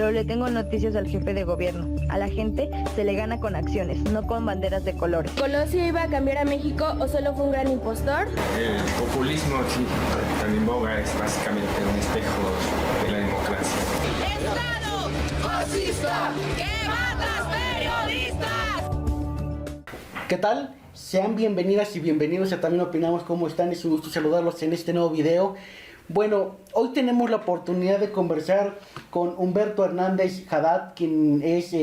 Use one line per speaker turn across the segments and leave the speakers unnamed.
pero le tengo noticias al jefe de gobierno. A la gente se le gana con acciones, no con banderas de colores.
¿Colosio iba a cambiar a México o solo fue un gran impostor?
El populismo aquí tan en boga es básicamente un espejo de la democracia.
¡Estado fascista que mata periodistas!
¿Qué tal? Sean bienvenidas y bienvenidos a También Opinamos. ¿Cómo están? Es un gusto saludarlos en este nuevo video. Bueno, hoy tenemos la oportunidad de conversar con Humberto Hernández Haddad, quien es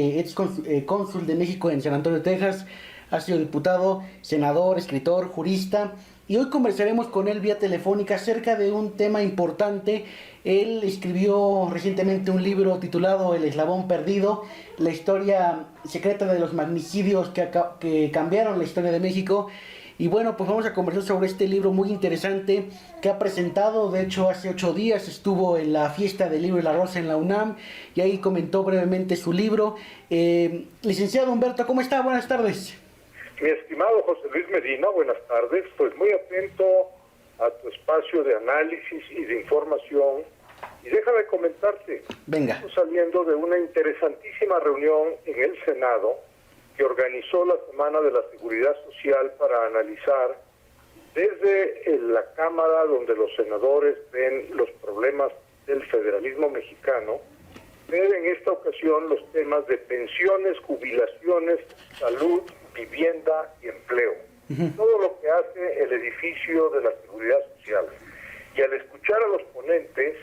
cónsul de México en San Antonio, Texas. Ha sido diputado, senador, escritor, jurista. Y hoy conversaremos con él vía telefónica acerca de un tema importante. Él escribió recientemente un libro titulado El Eslabón Perdido, la historia secreta de los magnicidios que cambiaron la historia de México. Y bueno, pues vamos a conversar sobre este libro muy interesante que ha presentado. De hecho, hace 8 días estuvo en la fiesta del libro y la rosa en la UNAM y ahí comentó brevemente su libro. Licenciado Humberto, ¿cómo está? Buenas tardes.
Mi estimado José Luis Medina, buenas tardes. Pues muy atento a tu espacio de análisis y de información. Y déjame comentarte,
venga,
estamos saliendo de una interesantísima reunión en el Senado que organizó la Semana de la Seguridad Social para analizar desde la Cámara, donde los senadores ven los problemas del federalismo mexicano, ver en esta ocasión los temas de pensiones, jubilaciones, salud, vivienda y empleo. Todo lo que hace el edificio de la Seguridad Social. Y al escuchar a los ponentes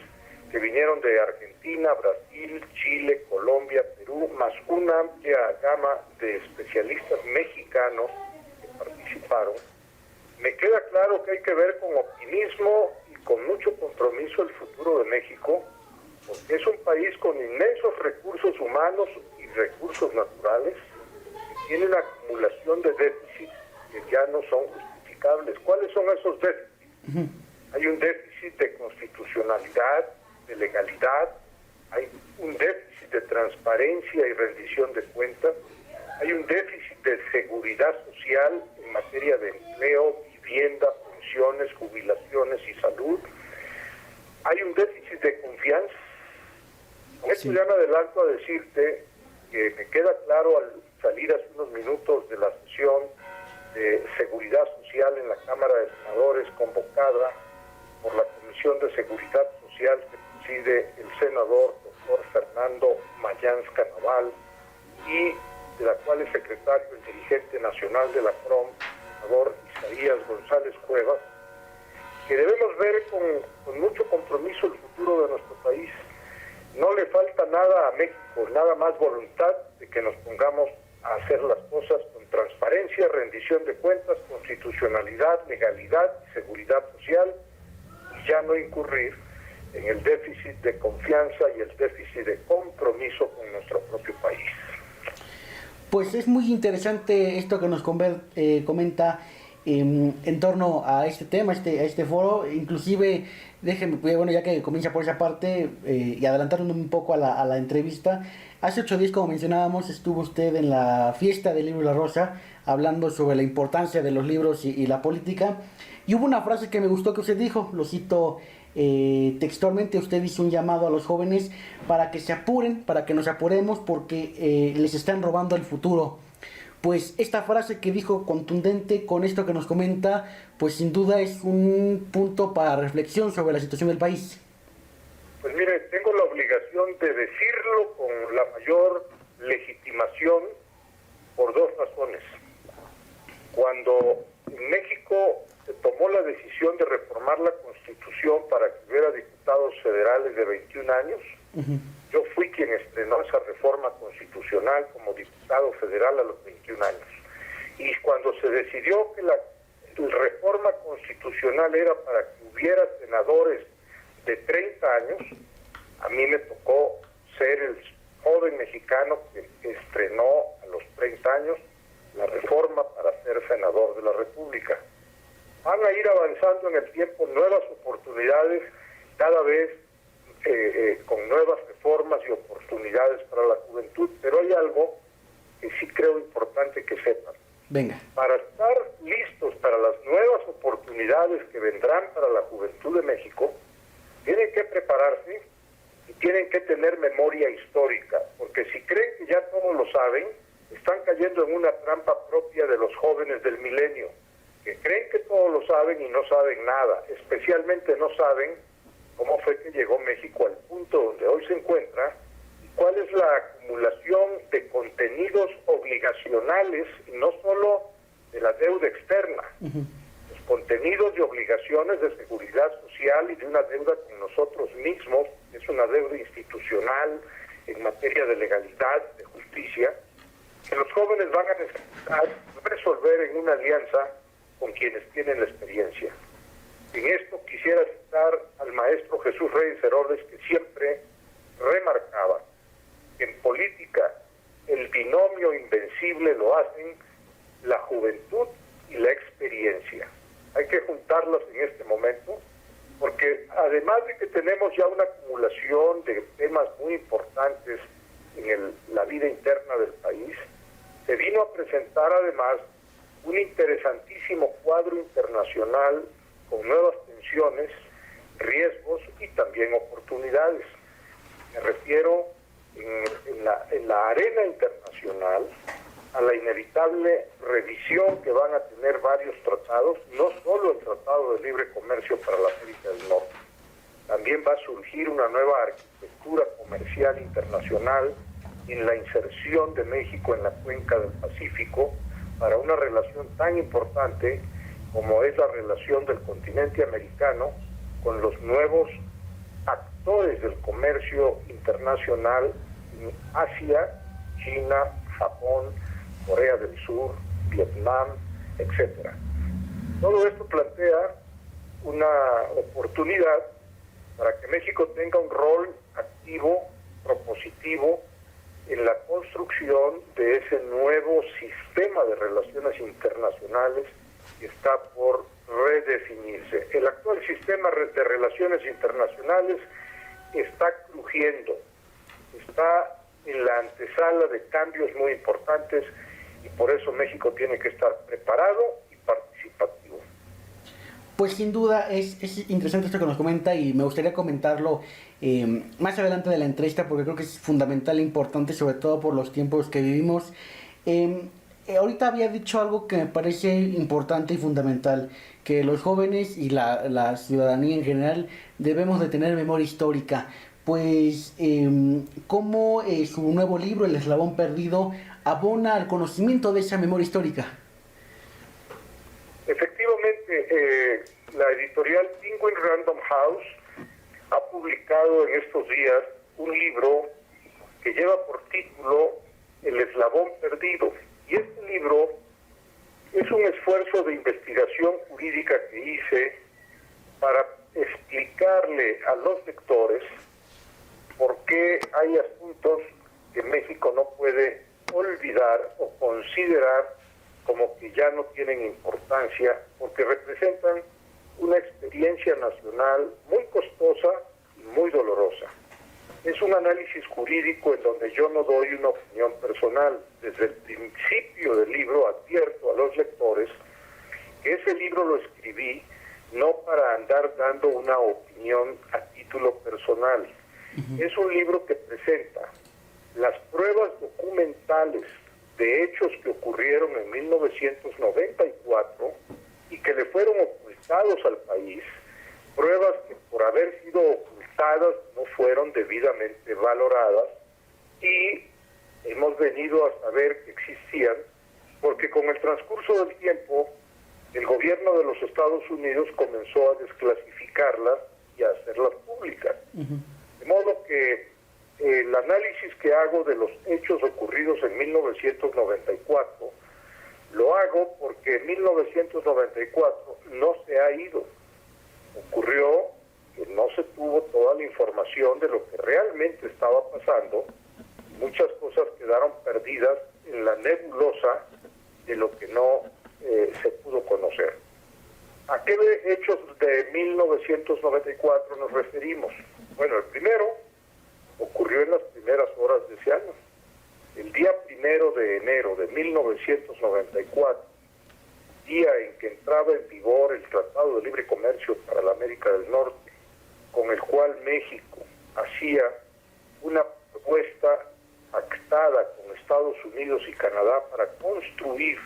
que vinieron de Argentina, Brasil, Chile, Colombia, Perú, más una amplia gama de especialistas mexicanos que participaron, me queda claro que hay que ver con optimismo y con mucho compromiso el futuro de México, porque es un país con inmensos recursos humanos y recursos naturales, que tiene una acumulación de déficits que ya no son justificables. ¿Cuáles son esos déficits? Hay un déficit de constitucionalidad, de legalidad, hay un déficit de transparencia y rendición de cuentas, hay un déficit de seguridad social en materia de empleo, vivienda, pensiones, jubilaciones y salud, hay un déficit de confianza. Con esto ya me adelanto a decirte que me queda claro al salir hace unos minutos de la sesión de Seguridad Social en la Cámara de Senadores convocada por la Comisión de Seguridad Social que preside el senador doctor Fernando Mayans Canaval y de la cual es secretario el dirigente nacional de la CROM, el senador Isaías González Cuevas, que debemos ver con mucho compromiso el futuro de nuestro país. No le falta nada a México, nada más voluntad de que nos pongamos a hacer las cosas con transparencia, rendición de cuentas, constitucionalidad, legalidad, seguridad social, y ya no incurrir en el déficit de confianza y el déficit de compromiso con nuestro propio país.
Pues es muy interesante esto que nos comenta en torno a este tema, a este foro. Inclusive, déjenme, bueno, ya que comienza por esa parte y adelantando un poco a la entrevista, hace 8 días, como mencionábamos, estuvo usted en la fiesta del libro y la rosa, hablando sobre la importancia de los libros y la política, y hubo una frase que me gustó que usted dijo, lo cito textualmente. Usted hizo un llamado a los jóvenes para que se apuren, para que nos apuremos, porque les están robando el futuro. Pues esta frase que dijo, contundente con esto que nos comenta, pues sin duda es un punto para reflexión sobre la situación del país.
Pues mire, tengo la obligación de decirlo con la mayor legitimación por 2 razones. Cuando en México se tomó la decisión de reformar la Constitución para que hubiera diputados federales de 21 años, yo fui quien estrenó esa reforma constitucional como diputado federal a los 21 años. Y cuando se decidió que la reforma constitucional era para que hubiera senadores de 30 años, a mí me tocó ser el joven mexicano que estrenó a los 30 años la reforma para ser senador de la República. Van a ir avanzando en el tiempo nuevas oportunidades, cada vez con nuevas reformas y oportunidades para la juventud, pero hay algo que sí creo importante que sepan.
Venga.
Para estar listos para las nuevas oportunidades que vendrán para la juventud de México, tienen que prepararse y tienen que tener memoria histórica, porque si creen que ya todos lo saben, están cayendo en una trampa propia de los jóvenes del milenio, que creen que todos lo saben y no saben nada, especialmente no saben cómo fue que llegó México al punto donde hoy se encuentra y cuál es la acumulación de contenidos obligacionales, no solo de la deuda externa, los contenidos de obligaciones de seguridad social y de una deuda con nosotros mismos, que es una deuda institucional en materia de legalidad, de justicia, que los jóvenes van a necesitar resolver en una alianza con quienes tienen la experiencia. En esto quisiera citar al maestro Jesús Reyes Heroles, que siempre remarcaba que en política el binomio invencible lo hacen la juventud y la experiencia. Hay que juntarlas en este momento, porque además de que tenemos ya una acumulación de temas muy importantes en la vida interna del país, se vino a presentar además un interesantísimo cuadro internacional con nuevas tensiones, riesgos y también oportunidades. Me refiero en la arena internacional a la inevitable revisión que van a tener varios tratados, no solo el Tratado de Libre Comercio para la América del Norte. También va a surgir una nueva arquitectura comercial internacional en la inserción de México en la cuenca del Pacífico para una relación tan importante como es la relación del continente americano con los nuevos actores del comercio internacional en Asia, China, Japón, Corea del Sur, Vietnam, etcétera. Todo esto plantea una oportunidad para que México tenga un rol activo, propositivo, en la construcción de ese nuevo sistema de relaciones internacionales que está por redefinirse. El actual sistema de relaciones internacionales está crujiendo, está en la antesala de cambios muy importantes y por eso México tiene que estar preparado y participativo.
Pues sin duda es interesante esto que nos comenta y me gustaría comentarlo más adelante de la entrevista porque creo que es fundamental e importante, sobre todo por los tiempos que vivimos. Ahorita había dicho algo que me parece importante y fundamental, que los jóvenes y la ciudadanía en general debemos de tener memoria histórica. Pues cómo su nuevo libro, El Eslabón Perdido, abona al conocimiento de esa memoria histórica.
Efectivamente, la editorial Penguin Random House ha publicado en estos días un libro que lleva por título El Eslabón Perdido. Y este libro es un esfuerzo de investigación jurídica que hice para explicarle a los lectores por qué hay asuntos que México no puede olvidar o considerar como que ya no tienen importancia, porque representan una experiencia nacional muy costosa y muy dolorosa. Es un análisis jurídico en donde yo no doy una opinión personal. Desde el principio del libro advierto a los lectores que ese libro lo escribí no para andar dando una opinión a título personal. Es un libro que presenta las pruebas documentales de hechos que ocurrieron en 1994 y que le fueron ocultados al país, pruebas que por haber sido ocultadas no fueron debidamente valoradas y hemos venido a saber que existían porque con el transcurso del tiempo el gobierno de los Estados Unidos comenzó a desclasificarlas y a hacerlas públicas. De modo que el análisis que hago de los hechos ocurridos en 1994 lo hago porque en 1994 no se ha ido. Ocurrió que no se tuvo toda la información de lo que realmente estaba pasando. Muchas cosas quedaron perdidas en la nebulosa de lo que no se pudo conocer. ¿A qué hechos de 1994 nos referimos? Bueno, el primero ocurrió en las primeras horas de ese año. El día 1 de enero de 1994, día en que entraba en vigor el Tratado de Libre Comercio para la América del Norte, con el cual México hacía una propuesta pactada con Estados Unidos y Canadá para construir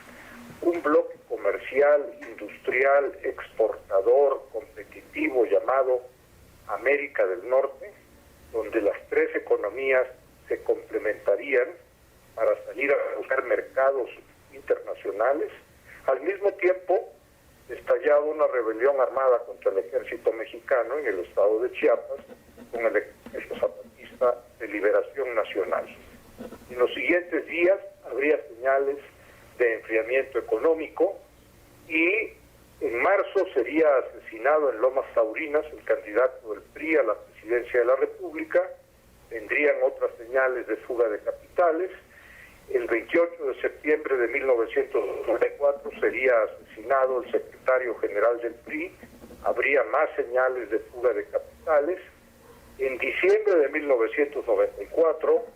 un bloque comercial, industrial, exportador, competitivo llamado América del Norte, donde las tres economías se complementarían para salir a buscar mercados internacionales. Al mismo tiempo, estallaba una rebelión armada contra el ejército mexicano en el estado de Chiapas, con el ejército zapatista de liberación nacional. En los siguientes días habría señales de enfriamiento económico y en marzo sería asesinado en Lomas Taurinas el candidato del PRI a la presidencia de la República. Vendrían otras señales de fuga de capitales. El 28 de septiembre de 1994 sería asesinado el secretario general del PRI. Habría más señales de fuga de capitales. En diciembre de 1994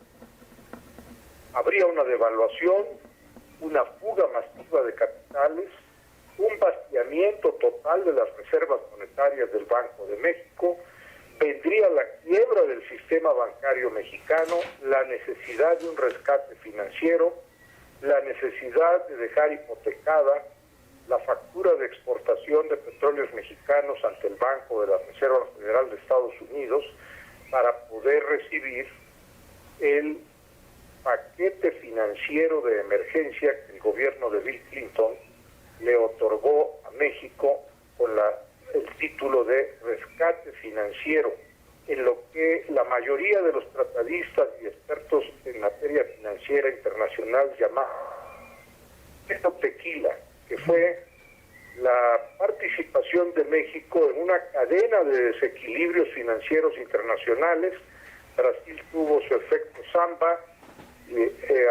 habría una devaluación, una fuga masiva de capitales, un vaciamiento total de las reservas monetarias del Banco de México, vendría la quiebra del sistema bancario mexicano, la necesidad de un rescate financiero, la necesidad de dejar hipotecada la factura de exportación de petróleos mexicanos ante el Banco de la Reserva Federal de Estados Unidos para poder recibir el paquete financiero de emergencia que el gobierno de Bill Clinton le otorgó a México con el título de rescate financiero, en lo que la mayoría de los tratadistas y expertos en materia financiera internacional llamaban efecto tequila, que fue la participación de México en una cadena de desequilibrios financieros internacionales. Brasil tuvo su efecto samba,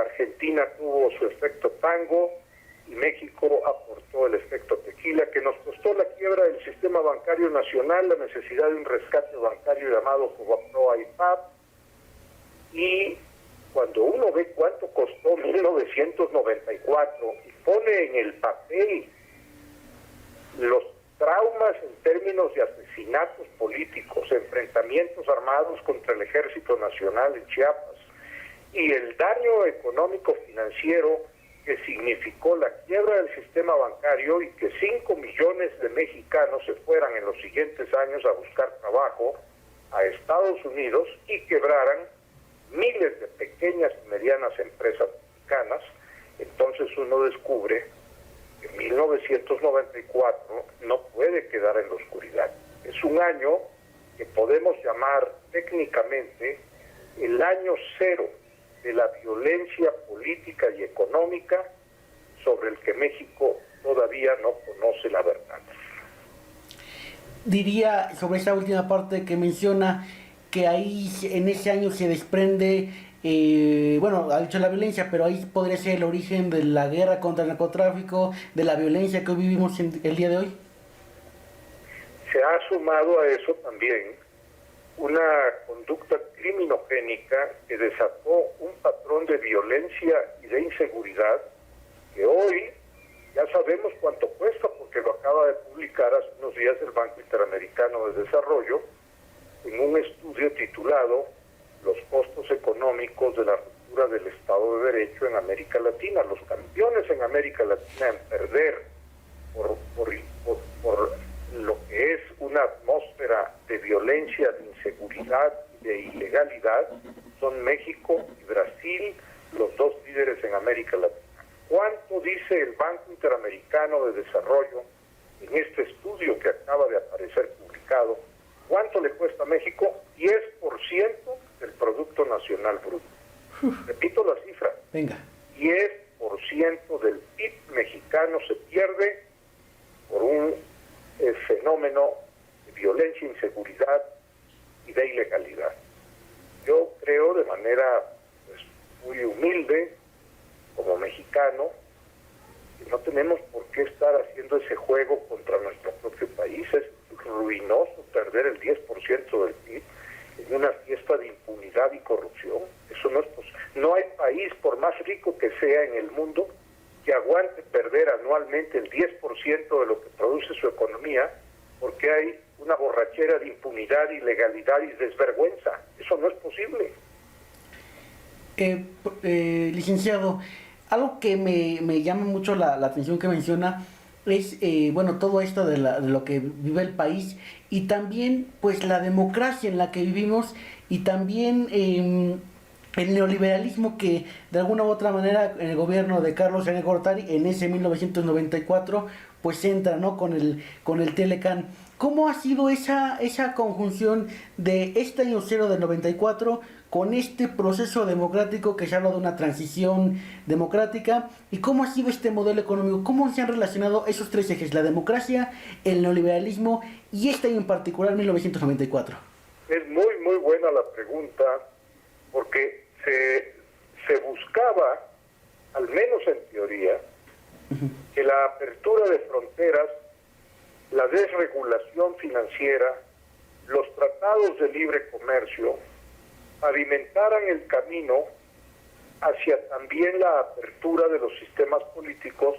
Argentina tuvo su efecto tango y México aportó el efecto tequila, que nos costó la quiebra del sistema bancario nacional, la necesidad de un rescate bancario llamado Fobaproa-IPAP. Y cuando uno ve cuánto costó 1994 y pone en el papel los traumas en términos de asesinatos políticos, enfrentamientos armados contra el Ejército Nacional en Chiapas, y el daño económico financiero que significó la quiebra del sistema bancario y que 5 millones de mexicanos se fueran en los siguientes años a buscar trabajo a Estados Unidos y quebraran miles de pequeñas y medianas empresas mexicanas, entonces uno descubre que 1994 no puede quedar en la oscuridad. Es un año que podemos llamar técnicamente el año cero de la violencia política y económica sobre el que México todavía no conoce la verdad.
Diría sobre esa última parte que menciona que ahí en ese año se desprende, bueno, ha dicho la violencia, pero ahí podría ser el origen de la guerra contra el narcotráfico, de la violencia que hoy vivimos el día de hoy.
Se ha sumado a eso también una conducta criminogénica que desató un patrón de violencia y de inseguridad que hoy ya sabemos cuánto cuesta, porque lo acaba de publicar hace unos días el Banco Interamericano de Desarrollo en un estudio titulado Los costos económicos de la ruptura del Estado de Derecho en América Latina. Los campeones en América Latina en perder por lo que es una atmósfera de violencia, de inseguridad y de ilegalidad son México y Brasil, los dos líderes en América Latina. ¿Cuánto dice el Banco Interamericano de Desarrollo en este estudio que acaba de aparecer publicado? ¿Cuánto le cuesta a México? 10% del Producto Nacional Bruto. Repito la cifra.
Venga.
10% del PIB mexicano se pierde por un fenómeno de violencia, inseguridad y de ilegalidad. Yo creo de manera muy humilde, como mexicano, que no tenemos por qué estar haciendo ese juego contra nuestro propio país. Es ruinoso perder el 10% del PIB en una fiesta de impunidad y corrupción. Eso no es posible. No hay país, por más rico que sea en el mundo, que aguante perder anualmente el 10% de lo que produce su economía, porque hay una borrachera de impunidad, ilegalidad y desvergüenza. Eso no es posible.
Licenciado, algo que me llama mucho la atención que menciona es, bueno, todo esto de lo que vive el país y también, pues, la democracia en la que vivimos y también el neoliberalismo que, de alguna u otra manera, en el gobierno de Carlos Salinas de Gortari, en ese 1994, pues entra, ¿no?, con el Telecán. ¿Cómo ha sido esa conjunción de este año cero del 94 con este proceso democrático que se habla de una transición democrática? ¿Y cómo ha sido este modelo económico? ¿Cómo se han relacionado esos tres ejes, la democracia, el neoliberalismo y este año en particular, 1994?
Es muy, muy buena la pregunta, porque se buscaba, al menos en teoría, que la apertura de fronteras, la desregulación financiera, los tratados de libre comercio, pavimentaran el camino hacia también la apertura de los sistemas políticos,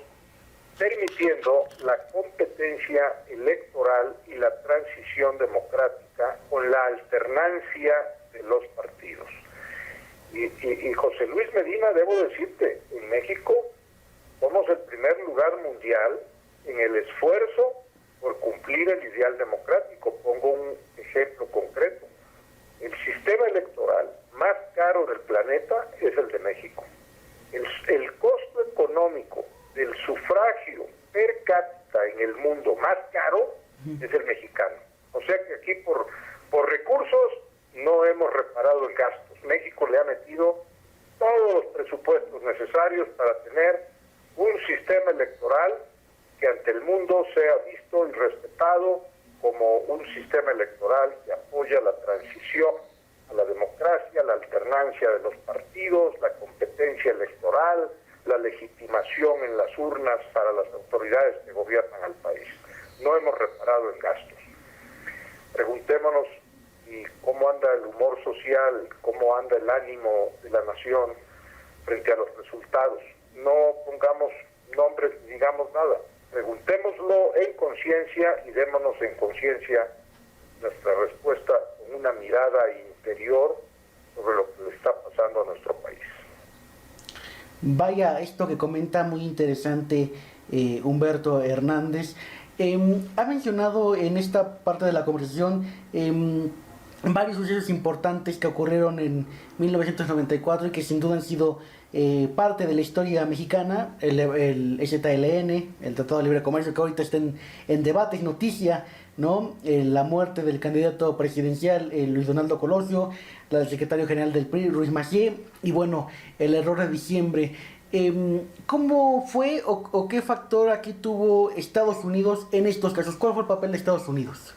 permitiendo la competencia electoral y la transición democrática con la alternancia de los partidos. Y José Luis Medina, debo decirte, en México somos el primer lugar mundial en el esfuerzo por cumplir el ideal democrático. Pongo un ejemplo concreto. El sistema electoral más caro del planeta es el de México. El costo económico del sufragio per cápita en el mundo más caro es el mexicano. O sea que aquí por recursos no hemos reparado en gastos. México le ha metido todos los presupuestos necesarios para tener un sistema electoral que ante el mundo sea visto y respetado como un sistema electoral que apoya la transición a la democracia, la alternancia de los partidos, la competencia electoral, la legitimación en las urnas para las autoridades que gobiernan al país. No hemos reparado en gastos. Preguntémonos cómo anda el humor social, cómo anda el ánimo de la nación frente a los resultados. No pongamos nombres ni digamos nada. Preguntémoslo en conciencia y démonos en conciencia nuestra respuesta con una mirada interior sobre lo que le está pasando a nuestro país.
Vaya, esto que comenta muy interesante Humberto Hernández. Ha mencionado en esta parte de la conversación varios sucesos importantes que ocurrieron en 1994 y que sin duda han sido parte de la historia mexicana, el ZLN, el Tratado de Libre Comercio, que ahorita está en debate, es noticia, ¿no? La muerte del candidato presidencial, Luis Donaldo Colosio, la del secretario general del PRI, Ruiz Massieu, y bueno, el error de diciembre. ¿Cómo fue o qué factor aquí tuvo Estados Unidos en estos casos? ¿Cuál fue el papel de Estados Unidos?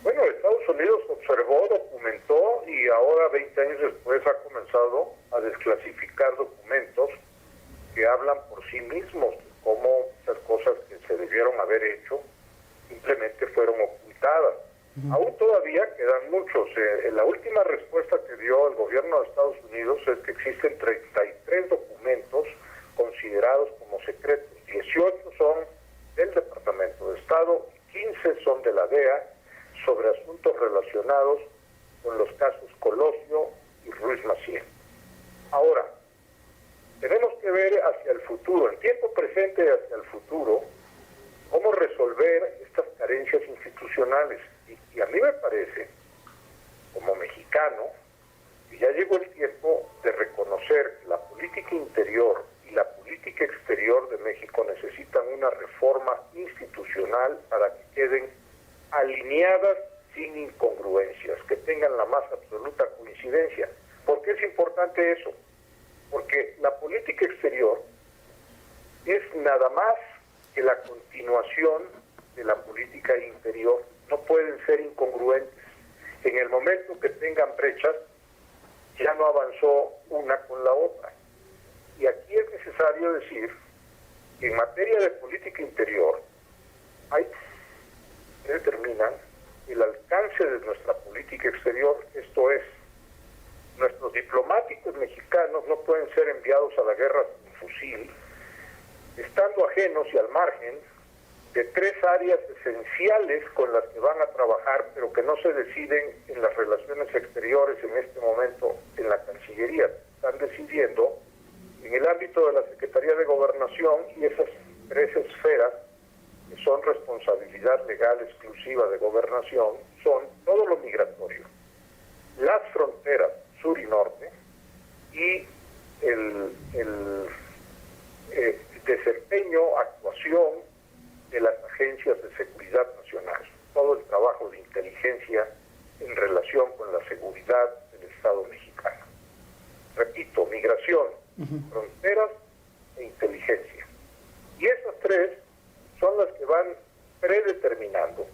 Bueno, Estados Unidos observó, documentó y ahora, 20 años después, ha comenzado a desclasificar documentos que hablan por sí mismos, cómo muchas cosas que se debieron haber hecho simplemente fueron ocultadas. Aún todavía quedan muchos. La última respuesta que dio el gobierno de Estados Unidos es que existen 33 documentos considerados como secretos. 18 son del Departamento de Estado y 15 son de la DEA, sobre asuntos relacionados con los casos Colosio y Ruiz Massieu. Ahora, tenemos que ver hacia el futuro, en tiempo presente y hacia el futuro, cómo resolver estas carencias institucionales. Y a mí me parece, como mexicano, que ya llegó el tiempo de reconocer que la política interior y la política exterior de México necesitan una reforma institucional para que queden alineadas sin incongruencias, que tengan la más absoluta coincidencia. ¿Por qué es importante eso? Porque la política exterior es nada más que la continuación de la política interior. No pueden ser incongruentes. En el momento que tengan brechas, ya no avanzó una con la otra. Y aquí es necesario decir que en materia de política interior hay que determinan el alcance de nuestra política exterior, esto es, nuestros diplomáticos mexicanos no pueden ser enviados a la guerra con fusil, estando ajenos y al margen de 3 áreas esenciales con las que van a trabajar, pero que no se deciden en las relaciones exteriores en este momento en la Cancillería. el ámbito de la Secretaría de Gobernación y esas 3 esferas que son responsabilidad legal exclusiva de Gobernación son todo lo migratorio, las fronteras sur y norte y el desempeño, actuación de las agencias de seguridad nacional, todo el trabajo de inteligencia en relación con la seguridad del Estado mexicano. Repito, migración, fronteras e inteligencia. Y esas 3 son las que van predeterminando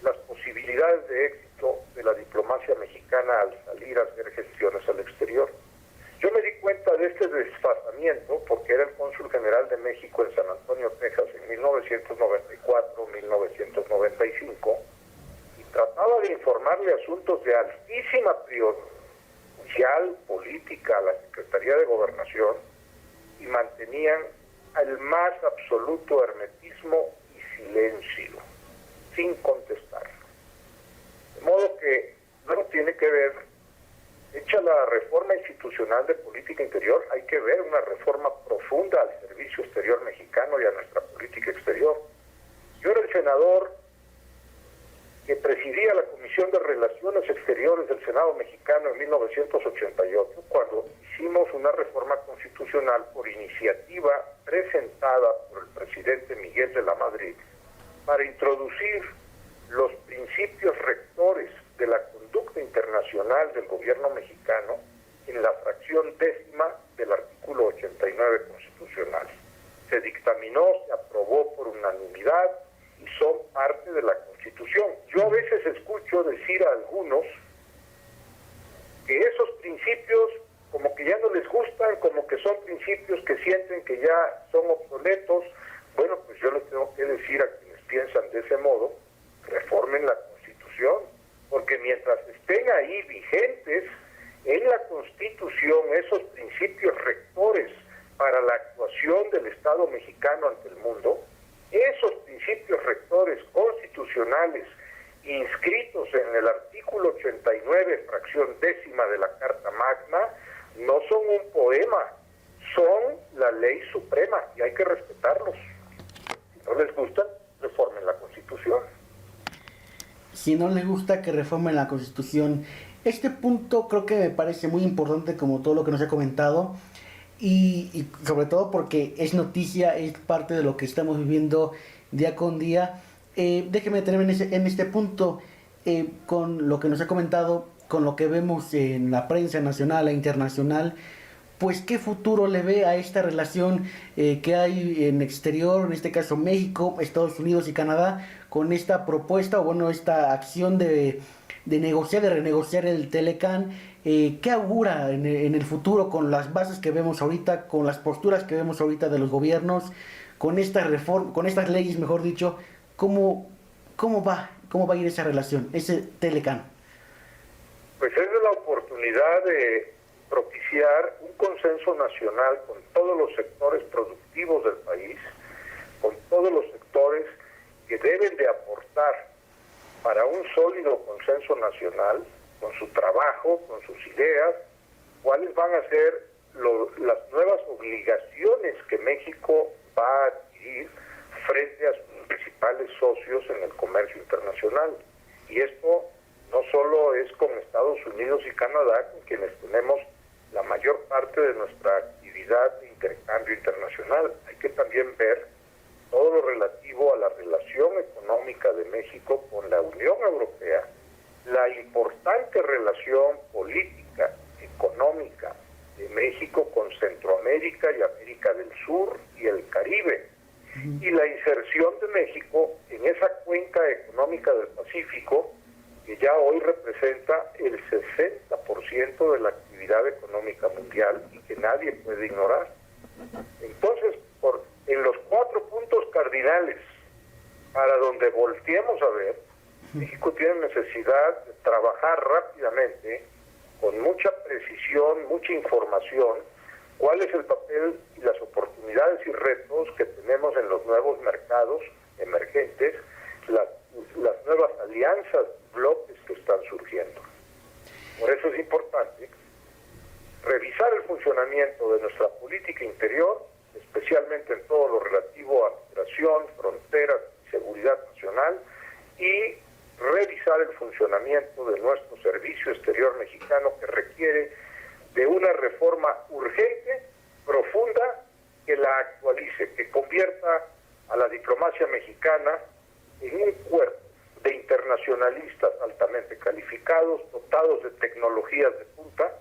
las posibilidades de éxito de la diplomacia mexicana al salir a hacer gestiones al exterior. Yo me di cuenta de este desfasamiento porque era el cónsul general de México en San Antonio, Texas, en 1994-1995, y trataba de informarle asuntos de altísima prioridad social, política a la Secretaría de Gobernación, y mantenían el más absoluto hermetismo y silencio, sin contestar. De modo que no tiene que ver, hecha la reforma institucional de política interior, hay que ver una reforma profunda al servicio exterior mexicano y a nuestra política exterior. Yo era el senador que presidía la Comisión de Relaciones Exteriores del Senado mexicano en 1988, cuando hicimos una reforma constitucional por iniciativa presentada por el presidente Miguel de la Madrid para introducir los principios rectores de la conducta internacional del gobierno mexicano en la fracción 10ª del artículo 89 constitucional. Se dictaminó, se aprobó por unanimidad y son parte de la Constitución. Yo a veces escucho decir a algunos que esos principios como que ya no les gustan, como que son principios que sienten que ya son obsoletos. Bueno, pues yo les tengo que decir a quienes piensan de ese modo, reformen la Constitución, porque mientras estén ahí vigentes en la Constitución esos principios rectores para la actuación del Estado mexicano ante el mundo, esos principios rectores constitucionales inscritos en el artículo 89, fracción 10ª de la Carta Magna, no son un poema, son la ley suprema y hay que respetarlos. Si no les gusta, reformen la Constitución.
Si no les gusta que reformen la Constitución, este punto creo que me parece muy importante, como todo lo que nos ha comentado, y sobre todo porque es noticia, es parte de lo que estamos viviendo día con día. Déjeme detenerme en este punto, con lo que nos ha comentado, con lo que vemos en la prensa nacional e internacional. Pues qué futuro le ve a esta relación que hay en exterior, en este caso México, Estados Unidos y Canadá, con esta propuesta, o bueno, esta acción de negociar, de renegociar el Telecán. ¿Qué augura en el futuro con las bases que vemos ahorita, con las posturas que vemos ahorita de los gobiernos, con esta reforma, con estas leyes, mejor dicho? ¿Cómo va a ir esa relación, ese Telecán?
Pues es la oportunidad de propiciar un consenso nacional con todos los sectores productivos del país, con todos los sectores que deben de aportar para un sólido consenso nacional, con su trabajo, con sus ideas, cuáles van a ser las nuevas obligaciones que México va a adquirir frente a sus principales socios en el comercio internacional. Y esto no solo es con Estados Unidos y Canadá, con quienes tenemos la mayor parte de nuestra actividad de intercambio internacional. Hay que también ver todo lo relativo a la relación económica de México con la Unión Europea, la importante relación política, económica de México con Centroamérica y América del Sur y el Caribe, y la inserción de México en esa cuenca económica del Pacífico, que ya hoy representa el 60% de la actividad económica mundial y que nadie puede ignorar. Entonces, en los 4 puntos cardinales, para donde volteemos a ver, México tiene necesidad de trabajar rápidamente, con mucha precisión, mucha información, cuál es el papel y las oportunidades y retos que tenemos en los nuevos mercados emergentes, las nuevas alianzas, bloques que están surgiendo. Por eso es importante revisar el funcionamiento de nuestra política interior, especialmente en todo lo relativo a migración, fronteras y seguridad nacional, y revisar el funcionamiento de nuestro servicio exterior mexicano, que requiere de una reforma urgente, profunda, que la actualice, que convierta a la diplomacia mexicana en un cuerpo de internacionalistas altamente calificados, dotados de tecnologías de punta,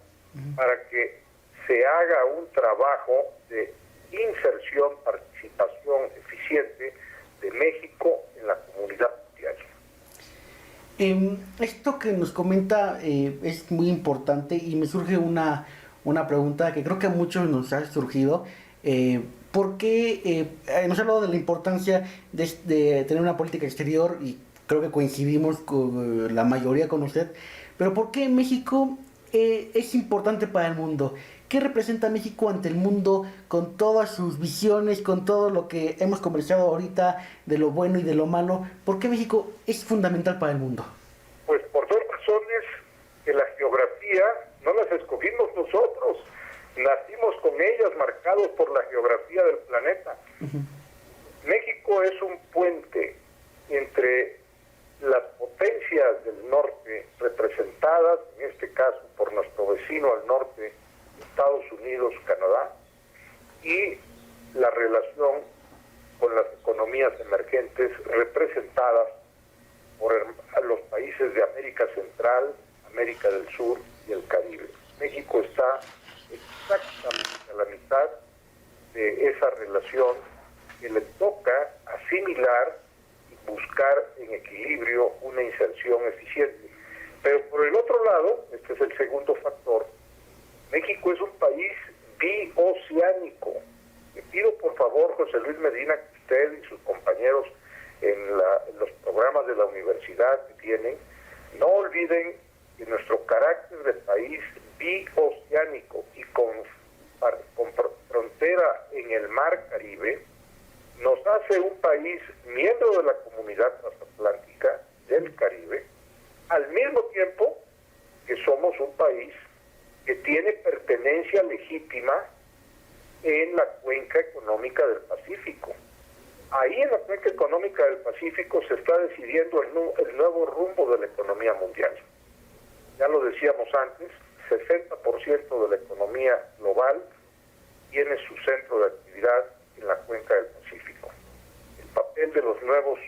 para que se haga un trabajo de inserción, participación eficiente de México en la comunidad mundial.
Esto que nos comenta es muy importante y me surge una pregunta que creo que a muchos nos ha surgido. ¿Por qué nos ha hablado de la importancia de tener una política exterior, y creo que coincidimos con la mayoría con usted, pero por qué México es importante para el mundo? ¿Qué representa México ante el mundo con todas sus visiones, con todo lo que hemos conversado ahorita de lo bueno y de lo malo? ¿Por qué México es fundamental para el mundo?
Pues por dos razones que la geografía no las escogimos nosotros, nacimos con ellas, marcados por la geografía del planeta. México es un puente entre las potencias del norte, representadas en este caso por nuestro vecino al norte, Estados Unidos, Canadá, y la relación con las economías emergentes representadas por los países de América Central, América del Sur y el Caribe. México está exactamente a la mitad de esa relación, que le toca asimilar y buscar en equilibrio una inserción eficiente. Pero por el otro lado, este es el segundo factor, México es un país bioceánico. Le pido por favor, José Luis Medina, que usted y sus compañeros en los programas de la universidad que tienen, no olviden que nuestro carácter de país bioceánico y con frontera en el mar Caribe nos hace un país miembro de la comunidad transatlántica del Caribe, al mismo tiempo que somos un país que tiene pertenencia legítima en la cuenca económica del Pacífico. Ahí en la cuenca económica del Pacífico se está decidiendo el nuevo rumbo de la economía mundial. Ya lo decíamos antes, 60% de la economía global tiene su centro de actividad en la cuenca del Pacífico. El papel de los nuevos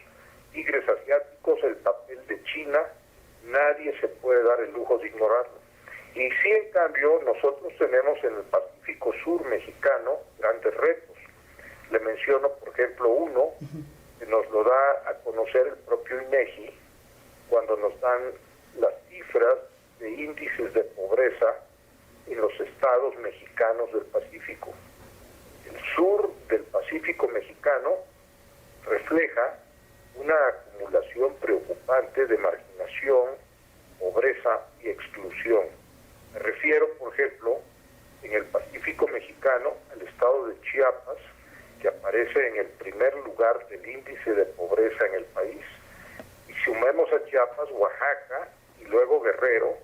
tigres asiáticos, el papel de China, nadie se puede dar el lujo de ignorarlo. Y sí, en cambio, nosotros tenemos en el Pacífico Sur mexicano grandes retos. Le menciono, por ejemplo, uno que nos lo da a conocer el propio INEGI cuando nos dan las cifras de índices de pobreza en los estados mexicanos del Pacífico. El sur del Pacífico mexicano refleja una acumulación preocupante de marginación, pobreza y exclusión. Me refiero, por ejemplo, en el Pacífico mexicano al estado de Chiapas, que aparece en el primer lugar del índice de pobreza en el país. Y sumemos a Chiapas, Oaxaca, y luego Guerrero,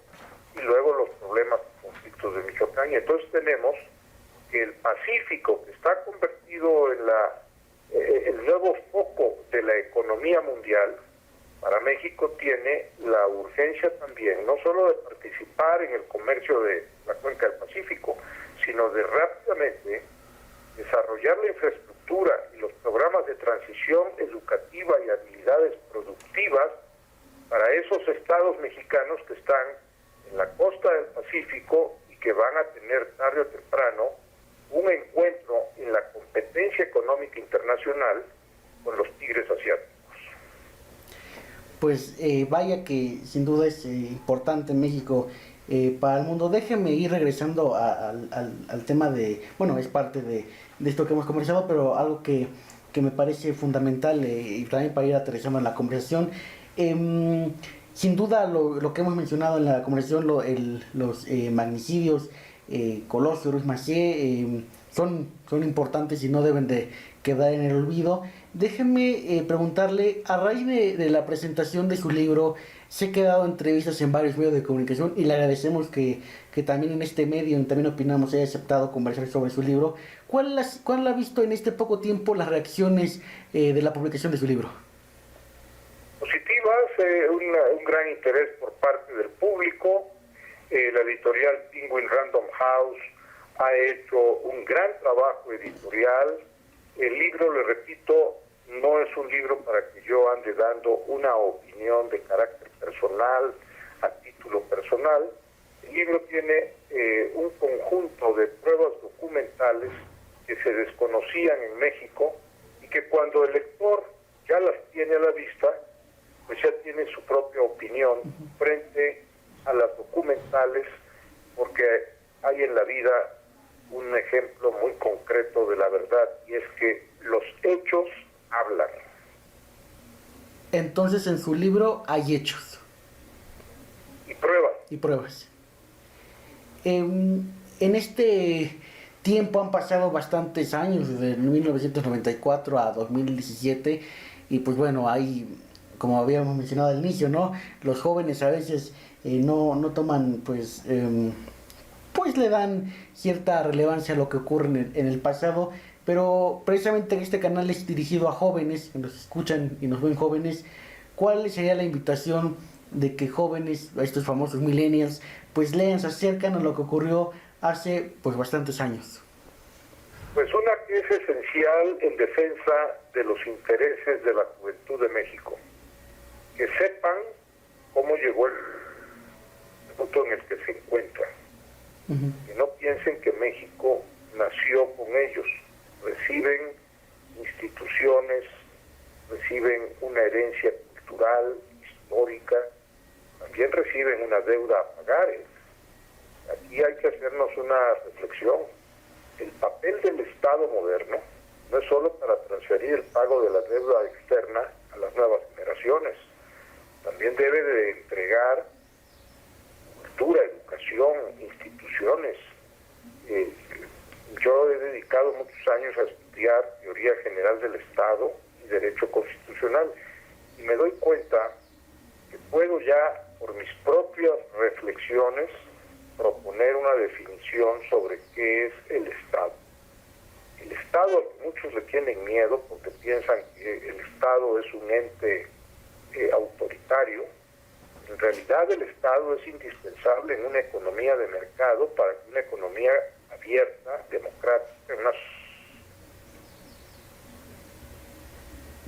y luego los problemas y conflictos de Michoacán. Y entonces tenemos que el Pacífico, que está convertido en el nuevo foco de la economía mundial, para México tiene la urgencia también, no solo de participar en el comercio de la cuenca del Pacífico, sino de rápidamente desarrollar la infraestructura y los programas de transición educativa y habilidades productivas para esos estados mexicanos que están en la costa del Pacífico y que van a tener tarde o temprano un encuentro en la competencia económica internacional con los tigres asiáticos.
Pues vaya que sin duda es importante México para el mundo. Déjeme ir regresando al tema de, bueno, es parte de esto que hemos conversado, pero algo que me parece fundamental y también para ir aterrizando en la conversación. Sin duda lo que hemos mencionado en la conversación, los magnicidios Colosio, Ruiz Massieu, son importantes y no deben de quedar en el olvido. Déjenme preguntarle, a raíz de la presentación de su libro, se ha dado entrevistas en varios medios de comunicación y le agradecemos que también en este medio, en También Opinamos, haya aceptado conversar sobre su libro. ¿Cuál ha visto en este poco tiempo las reacciones de la publicación de su libro?
Positivas, un gran interés por parte del público. La editorial Penguin Random House ha hecho un gran trabajo editorial. El libro, le repito, no es un libro para que yo ande dando una opinión de carácter personal, a título personal. El libro tiene un conjunto de pruebas documentales que se desconocían en México y que cuando el lector ya las tiene a la vista, pues ya tiene su propia opinión frente a las documentales, porque hay en la vida un ejemplo muy concreto de la verdad, y es que los hechos hablan.
Entonces en su libro hay hechos.
Y pruebas.
Y pruebas. En este tiempo han pasado bastantes años, desde 1994 a 2017, y pues bueno, hay, como habíamos mencionado al inicio, ¿no? Los jóvenes a veces no toman, pues le dan cierta relevancia a lo que ocurre en el pasado, pero precisamente este canal es dirigido a jóvenes, que nos escuchan y nos ven jóvenes. ¿Cuál sería la invitación de que jóvenes, a estos famosos millennials, pues lean, se acercan a lo que ocurrió hace pues bastantes años?
Pues una que es esencial en defensa de los intereses de la juventud de México, que sepan cómo llegó el punto en el que se encuentra. Que no piensen que México nació con ellos. Reciben instituciones, reciben una herencia cultural, histórica, también reciben una deuda a pagar. Aquí hay que hacernos una reflexión. El papel del Estado moderno no es solo para transferir el pago de la deuda externa a las nuevas generaciones, también debe de entregar cultura, educación, instituciones. Yo he dedicado muchos años a estudiar teoría general del Estado y derecho constitucional, y me doy cuenta que puedo ya, por mis propias reflexiones, proponer una definición sobre qué es el Estado. El Estado, al que muchos le tienen miedo porque piensan que el Estado es un ente autoritario. En realidad el Estado es indispensable en una economía de mercado para que una economía abierta, democrática,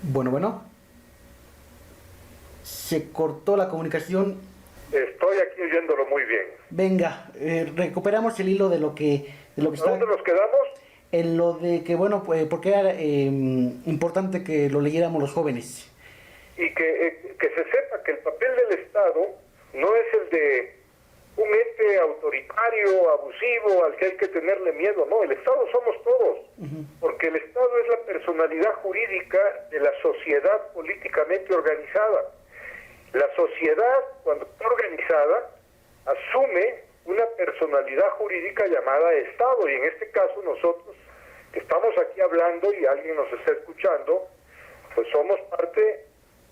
Bueno. Se cortó la comunicación.
Estoy aquí oyéndolo muy bien.
Venga, recuperamos el hilo de lo que está.
¿Dónde nos quedamos?
En lo de que, bueno, pues, porque era importante que lo leyéramos los jóvenes.
Y que se sepa que el papel del Estado no es el de un ente autoritario, abusivo, al que hay que tenerle miedo. No, el Estado somos todos, porque el Estado es la personalidad jurídica de la sociedad políticamente organizada. La sociedad, cuando está organizada, asume una personalidad jurídica llamada Estado, y en este caso nosotros, que estamos aquí hablando y alguien nos está escuchando, pues somos parte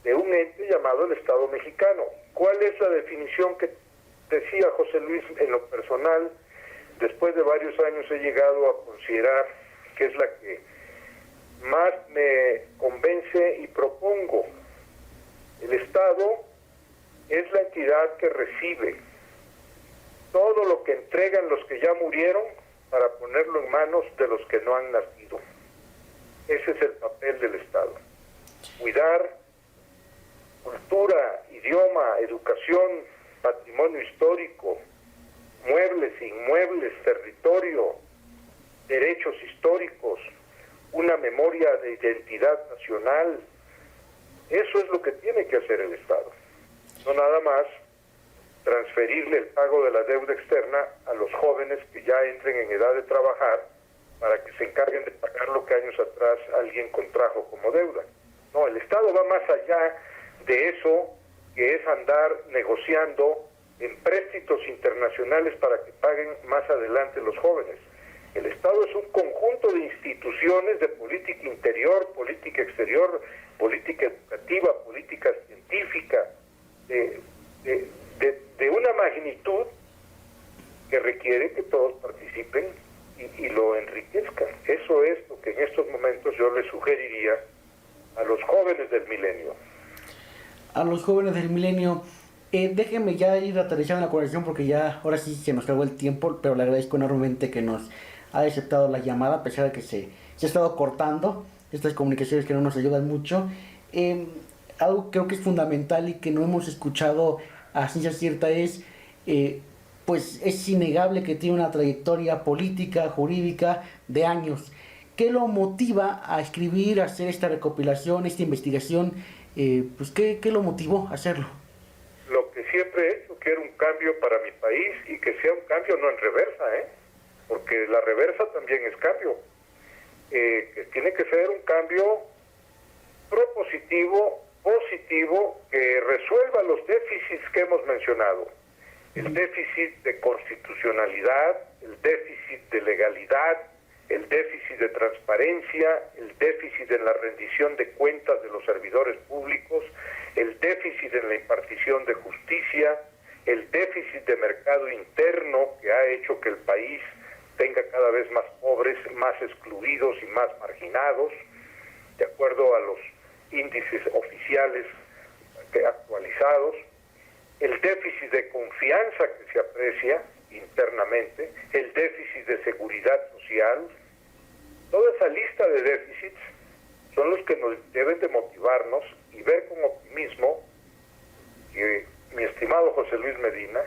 de un ente llamado el Estado mexicano. ¿Cuál es la definición que decía José Luis? En lo personal, después de varios años he llegado a considerar que es la que más me convence y propongo. El Estado es la entidad que recibe todo lo que entregan los que ya murieron para ponerlo en manos de los que no han nacido. Ese es el papel del Estado. Cuidar cultura, idioma, educación, patrimonio histórico, muebles, inmuebles, territorio, derechos históricos, una memoria de identidad nacional. Eso es lo que tiene que hacer el Estado. No nada más transferirle el pago de la deuda externa a los jóvenes que ya entren en edad de trabajar para que se encarguen de pagar lo que años atrás alguien contrajo como deuda. No, el Estado va más allá de eso, que es andar negociando en préstitos internacionales para que paguen más adelante los jóvenes. El Estado es un conjunto de instituciones de política interior, política exterior, política educativa, política científica, de una magnitud que requiere que todos participen y lo enriquezcan. Eso es lo que en estos momentos yo le sugeriría a los jóvenes del milenio.
A los jóvenes del milenio, déjenme ya ir aterrizando la conversación porque ya ahora sí se nos acabó el tiempo, pero le agradezco enormemente que nos ha aceptado la llamada a pesar de que se ha estado cortando estas comunicaciones que no nos ayudan mucho. Algo creo que es fundamental y que no hemos escuchado a ciencia cierta es, pues es innegable que tiene una trayectoria política, jurídica de años. ¿Qué lo motiva a escribir, a hacer esta recopilación, esta investigación? Pues ¿qué lo motivó a hacerlo?
Lo que siempre he hecho, quiero un cambio para mi país y que sea un cambio no en reversa, porque la reversa también es cambio. Que tiene que ser un cambio propositivo, positivo, que resuelva los déficits que hemos mencionado. El déficit de constitucionalidad, el déficit de legalidad, el déficit de transparencia, el déficit en la rendición de cuentas de los servidores públicos, el déficit en la impartición de justicia, el déficit de mercado interno que ha hecho que el país tenga cada vez más pobres, más excluidos y más marginados, de acuerdo a los índices oficiales actualizados, el déficit de confianza que se aprecia internamente, el déficit de seguridad social. Toda esa lista de déficits son los que nos deben de motivarnos y ver con optimismo que, mi estimado José Luis Medina,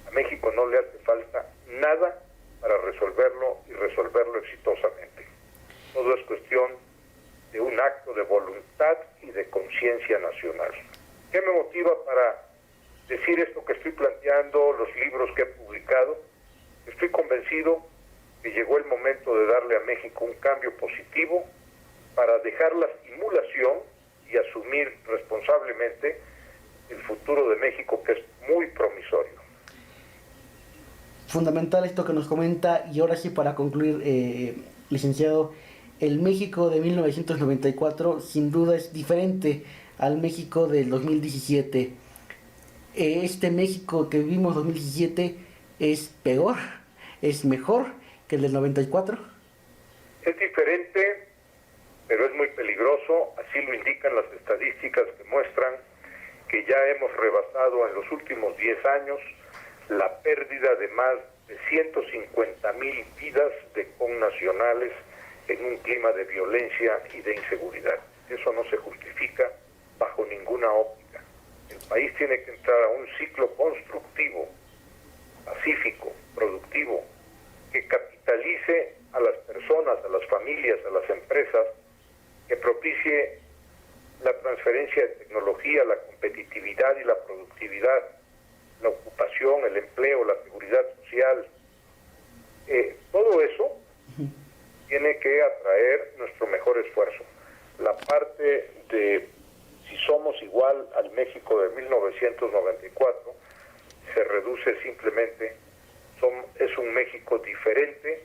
a México no le hace falta nada para resolverlo y resolverlo exitosamente. Todo es cuestión de un acto de voluntad y de conciencia nacional. ¿Qué me motiva para decir esto que estoy planteando, los libros que he publicado? Estoy convencido que llegó el momento de darle a México un cambio positivo para dejar la simulación y asumir responsablemente el futuro de México, que es muy promisorio.
Fundamental esto que nos comenta, y ahora sí para concluir, licenciado, el México de 1994 sin duda es diferente al México del 2017. Este México que vivimos en 2017 es peor, es mejor que el del 94.
Es diferente, pero es muy peligroso, así lo indican las estadísticas que muestran que ya hemos rebasado en los últimos 10 años la pérdida de más de 150,000 vidas de connacionales en un clima de violencia y de inseguridad. Eso no se justifica bajo ninguna óptica. El país tiene que entrar a un ciclo constructivo, pacífico, productivo, que capitalice a las personas, a las familias, a las empresas, que propicie la transferencia de tecnología, la competitividad y la productividad, la ocupación, el empleo, la seguridad social. Todo eso tiene que atraer nuestro mejor esfuerzo. La parte de si somos igual al México de 1994 se reduce simplemente, es un México diferente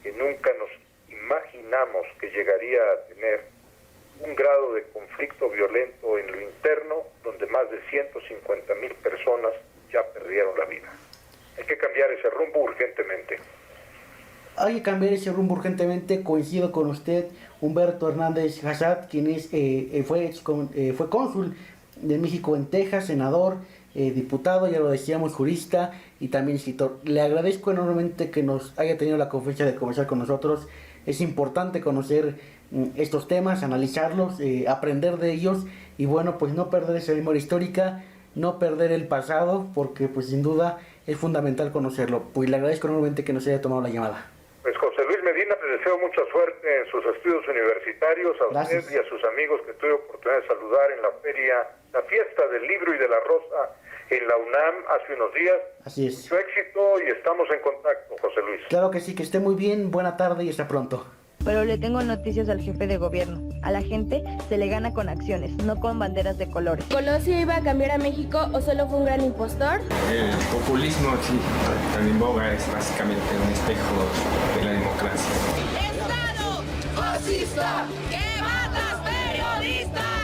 que nunca nos imaginamos que llegaría a tener un grado de conflicto violento en lo interno, donde más de 150,000 personas ya perdieron la vida. Hay que cambiar ese rumbo urgentemente.
Hay que cambiar ese rumbo urgentemente. Coincido con usted, Humberto Hernández Hassad, quien fue cónsul de México en Texas, senador, diputado, ya lo decíamos, jurista y también escritor. Le agradezco enormemente que nos haya tenido la confianza de conversar con nosotros. Es importante conocer estos temas, analizarlos, aprender de ellos y bueno, pues no perder esa memoria histórica, no perder el pasado, porque pues sin duda es fundamental conocerlo. Pues le agradezco enormemente que nos haya tomado la llamada.
Pues José Luis Medina, te deseo mucha suerte en sus estudios universitarios, a
Gracias.
usted y a sus amigos que tuve oportunidad de saludar en la fiesta del libro y de la rosa en la UNAM hace unos días.
Así es.
Mucho éxito y estamos en contacto, José Luis.
Claro que sí, que esté muy bien, buena tarde y hasta pronto.
pero le tengo noticias al jefe de gobierno. A la gente se le gana con acciones, no con banderas de colores.
¿Colosio iba a cambiar a México o solo fue un gran impostor?
El populismo aquí tan en boga es básicamente un espejo de la democracia.
Estado fascista que mata periodistas.